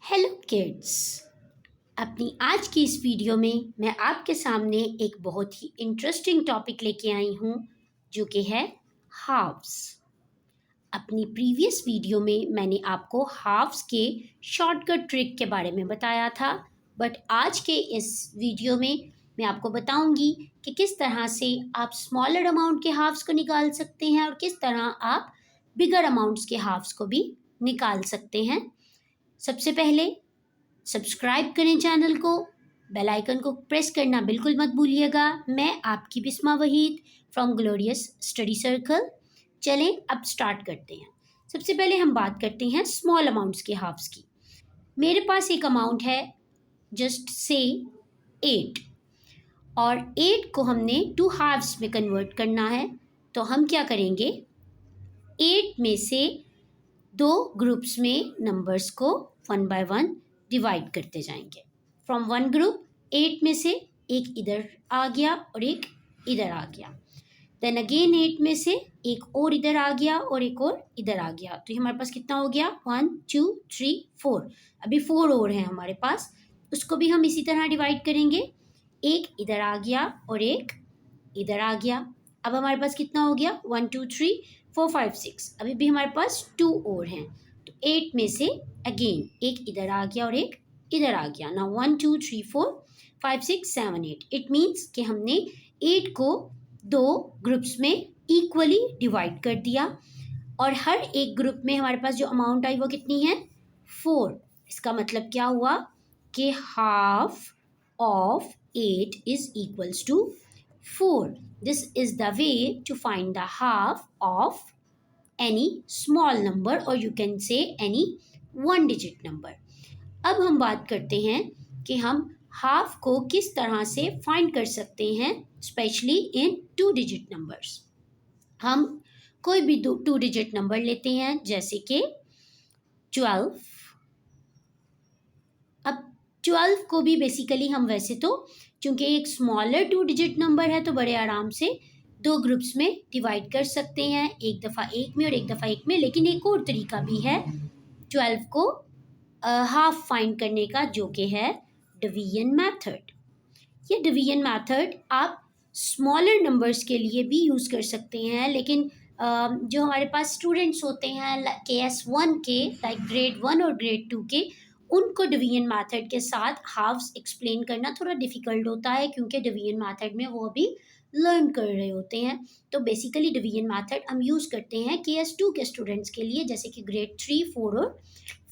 Hello kids. अपनी आज की इस वीडियो में मैं आपके सामने एक बहुत ही इंटरेस्टिंग टॉपिक लेके आई हूँ जो कि है हाफ्स। अपनी प्रीवियस वीडियो में मैंने आपको हाफ्स के शॉर्टकट ट्रिक के बारे में बताया था, बट आज के इस वीडियो में मैं आपको बताऊंगी कि किस तरह से आप स्मॉलर अमाउंट के हाफ्स को निकाल सकते हैं और किस तरह आप बिगर अमाउंट्स के हाफ्स को भी निकाल सकते हैं। सबसे पहले सब्सक्राइब करें चैनल को, बेल आइकन को प्रेस करना बिल्कुल मत भूलिएगा। मैं आपकी Bisma Waheed from Glorious Study Circle. चलें अब स्टार्ट करते हैं। सबसे पहले हम बात करते हैं स्मॉल अमाउंट्स के हाफ्स की। मेरे पास एक अमाउंट है जस्ट से 8 और 8 को हमने 2 हाफ्स में कन्वर्ट करना है। तो हम क्या करेंगे, 8 में से 2 ग्रुप्स में नंबर्स को 1 बाय 1 डिवाइड करते जाएंगे। फ्रॉम वन ग्रुप 8 में से एक इधर आ गया और एक इधर आ गया। देन अगेन 8 में से एक और इधर आ गया और एक और इधर आ गया। तो हमारे पास कितना हो गया, 1 2 3 4। अभी 4 और हैं हमारे पास, उसको भी हम इसी तरह डिवाइड करेंगे। एक इधर आ गया और एक इधर आ गया। अब हमारे पास कितना हो गया, 1 2 3 4 5 6। अभी भी हमारे पास 2 और हैं। तो 8 में से अगेन एक इधर आ गया और एक इधर आ गया ना। 1 2 3 4 5 6 7 8। इट मीन्स कि हमने 8 को 2 ग्रुप्स में इक्वली डिवाइड कर दिया और हर एक ग्रुप में हमारे पास जो अमाउंट आई वो कितनी है, 4। इसका मतलब क्या हुआ कि half of 8 is equals to 4. This is the way to find the half of any small number or you can say any one digit number. अब हम बात करते हैं कि हम हाफ को किस तरह से फाइंड कर सकते हैं, स्पेशली इन 2 डिजिट नंबर्स। हम कोई भी 2 डिजिट नंबर लेते हैं जैसे कि 12। अब 12 को भी बेसिकली हम वैसे तो क्योंकि एक स्मॉलर 2 डिजिट नंबर है तो बड़े आराम से 2 ग्रुप्स में डिवाइड कर सकते हैं, एक दफ़ा एक में और एक दफ़ा एक में। लेकिन एक और तरीका भी है 12 को हाफ फाइंड करने का, जो कि है डिवीजन मेथड। ये डिवीजन मेथड आप स्मॉलर नंबर्स के लिए भी यूज़ कर सकते हैं, लेकिन जो हमारे पास स्टूडेंट्स होते हैं KS1 के, लाइक ग्रेड 1 और ग्रेड 2 के, उनको डिवीजन मेथड के साथ हाफ्स एक्सप्लेन करना थोड़ा डिफ़िकल्ट होता है क्योंकि डिवीजन मेथड में वो अभी लर्न कर रहे होते हैं। तो बेसिकली डिवीजन मेथड हम यूज़ करते हैं KS2 के स्टूडेंट्स के लिए, जैसे कि ग्रेड 3 4 और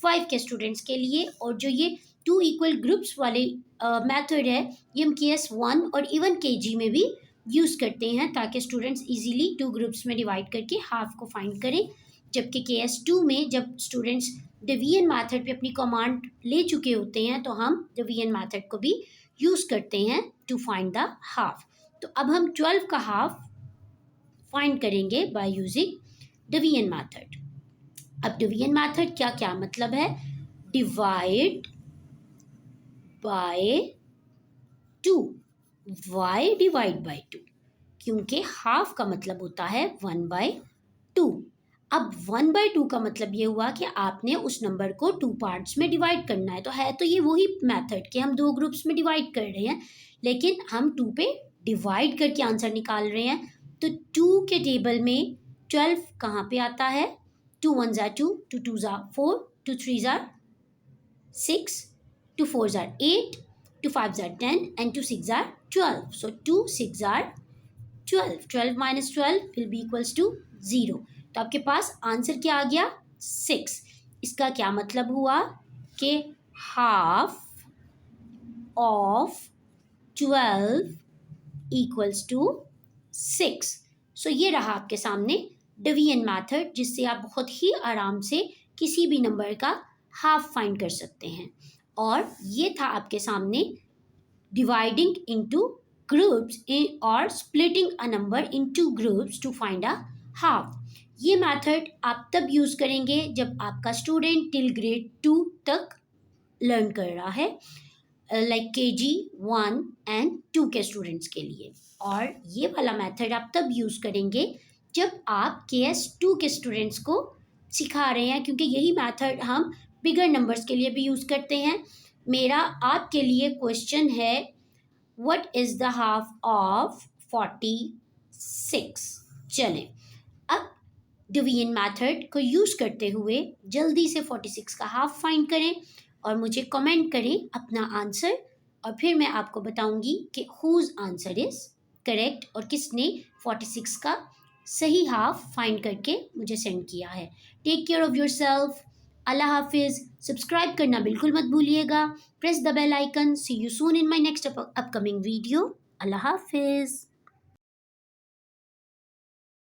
5 के स्टूडेंट्स के लिए। और जो ये 2 इक्वल ग्रुप्स वाले मेथड है ये हम KS1 और इवन KG में भी यूज़ करते हैं ताकि स्टूडेंट्स इजीली 2 ग्रुप्स में डिवाइड करके हाफ को फाइंड करें। जबकि KS2 में जब स्टूडेंट्स डिवीजन मेथड पे अपनी कमांड ले चुके होते हैं तो हम डिवीजन मेथड को भी यूज़ करते हैं टू फाइंड द हाफ। तो अब हम 12 का हाफ फाइंड करेंगे बाय यूजिंग डिवीजन मेथड। अब डिवीजन मेथड क्या क्या मतलब है, divide by 2, why divide by 2, क्योंकि हाफ का मतलब होता है 1 बाय 2। अब 1 बाय 2 का मतलब ये हुआ कि आपने उस नंबर को 2 पार्ट्स में डिवाइड करना है। तो है तो ये वही मेथड कि हम 2 ग्रुप्स में डिवाइड कर रहे हैं, लेकिन हम 2 पे डिवाइड करके आंसर निकाल रहे हैं। तो 2 के टेबल में 12 कहाँ पे आता है, 2 1 ज़ा 2, 2 2 ज़ा 4, 2 3 ज़ा 6, 2 4 ज़ा 8, 2 5 ज़ा 10 and 2 6 ज़ा 12. So 2 6 are 12. 12 minus 12 will be equals to 0. तो आपके पास आंसर क्या आ गया, 6। इसका क्या मतलब हुआ कि हाफ ऑफ 12 इक्वल्स टू 6। सो ये रहा आपके सामने डिवीजन मेथड, जिससे आप बहुत ही आराम से किसी भी नंबर का हाफ फाइंड कर सकते हैं। और ये था आपके सामने dividing into groups or splitting a number into groups to find a half। ये मेथड आप तब यूज़ करेंगे जब आपका स्टूडेंट टिल ग्रेड 2 तक लर्न कर रहा है, लाइक KG 1 and 2 के स्टूडेंट्स के लिए। और ये वाला मेथड आप तब यूज़ करेंगे जब आप KS2 के स्टूडेंट्स को सिखा रहे हैं, क्योंकि यही मेथड हम बिगर नंबर्स के लिए भी यूज़ करते हैं। मेरा आपके लिए क्वेश्चन है, what is the half of 46? चलें, अब डिवीजन मेथड को यूज़ करते हुए जल्दी से 46 का हाफ फाइंड करें और मुझे कमेंट करें अपना आंसर, और फिर मैं आपको बताऊंगी कि हुज आंसर इज करेक्ट और किसने 46 का सही हाफ फाइंड करके मुझे सेंड किया है। Take care of yourself. अल्लाह हाफिज़। सब्सक्राइब करना बिल्कुल मत भूलिएगा। Press the bell icon. See you soon in my next upcoming video. अल्लाह हाफिज़।